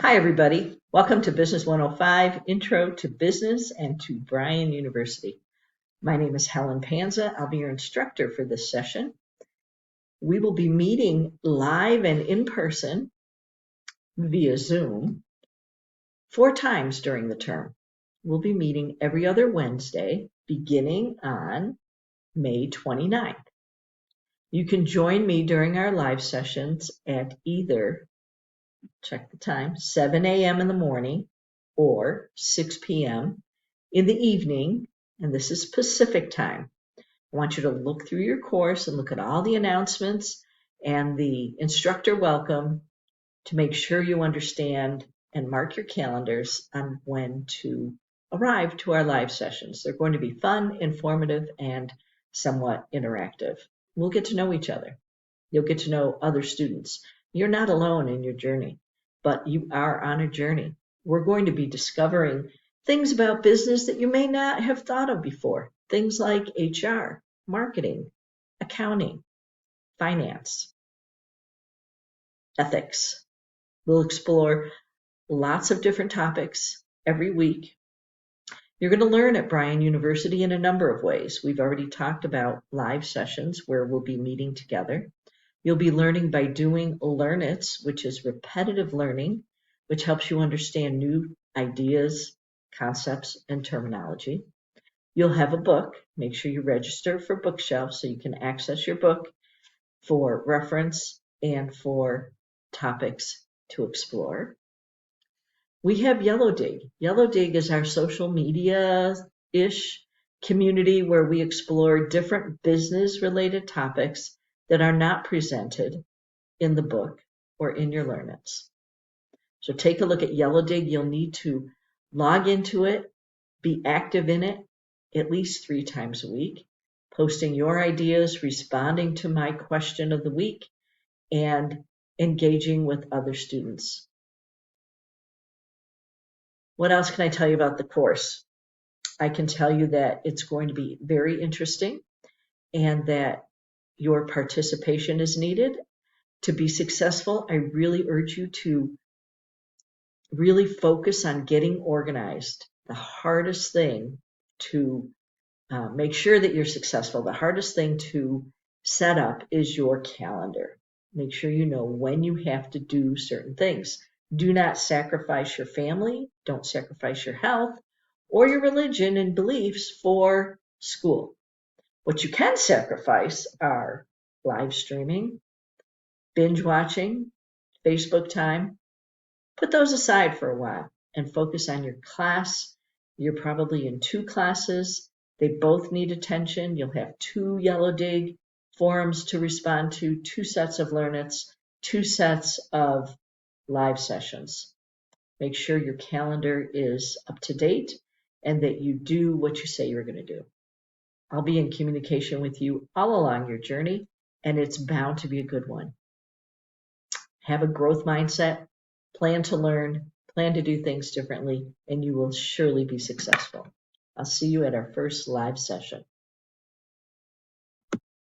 Hi, everybody. Welcome to Business 105, Intro to Business and to Bryan University. My name is Helen Panza. I'll be your instructor for this session. We will be meeting live and in person via Zoom 4 times during the term. We'll be meeting every other Wednesday beginning on May 29th. You can join me during our live sessions at either, check the time, 7 a.m. in the morning or 6 p.m. in the evening, and this is Pacific time. I want you to look through your course and look at all the announcements and the instructor welcome to make sure you understand and mark your calendars on when to arrive to our live sessions. They're going to be fun, informative, and somewhat interactive. We'll get to know each other. You'll get to know other students. You're not alone in your journey, but you are on a journey. We're going to be discovering things about business that you may not have thought of before. Things like HR, marketing, accounting, finance, ethics. We'll explore lots of different topics every week. You're going to learn at Bryan University in a number of ways. We've already talked about live sessions where we'll be meeting together. You'll be learning by doing Learn-Its, which is repetitive learning, which helps you understand new ideas, concepts, and terminology. You'll have a book. Make sure you register for Bookshelf so you can access your book for reference and for topics to explore. We have Yellow Dig. Yellow Dig is our social media-ish community where we explore different business-related topics that are not presented in the book or in your Learn-Its. So take a look at Yellow Dig. You'll need to log into it, be active in it at least 3 times a week, posting your ideas, responding to my question of the week, and engaging with other students. What else can I tell you about the course? I can tell you that it's going to be very interesting and that your participation is needed. To be successful, I really urge you to really focus on getting organized. The hardest thing to make sure that you're successful, the hardest thing to set up is your calendar. Make sure you know when you have to do certain things. Do not sacrifice your family, don't sacrifice your health or your religion and beliefs for school. What you can sacrifice are live streaming, binge watching, Facebook time. Put those aside for a while and focus on your class. You're probably in 2 classes. They both need attention. You'll have 2 Yellow Dig forums to respond to, 2 sets of Learn-Its, 2 sets of live sessions. Make sure your calendar is up to date and that you do what you say you're going to do. I'll be in communication with you all along your journey, and it's bound to be a good one. Have a growth mindset, plan to learn, plan to do things differently, and you will surely be successful. I'll see you at our first live session.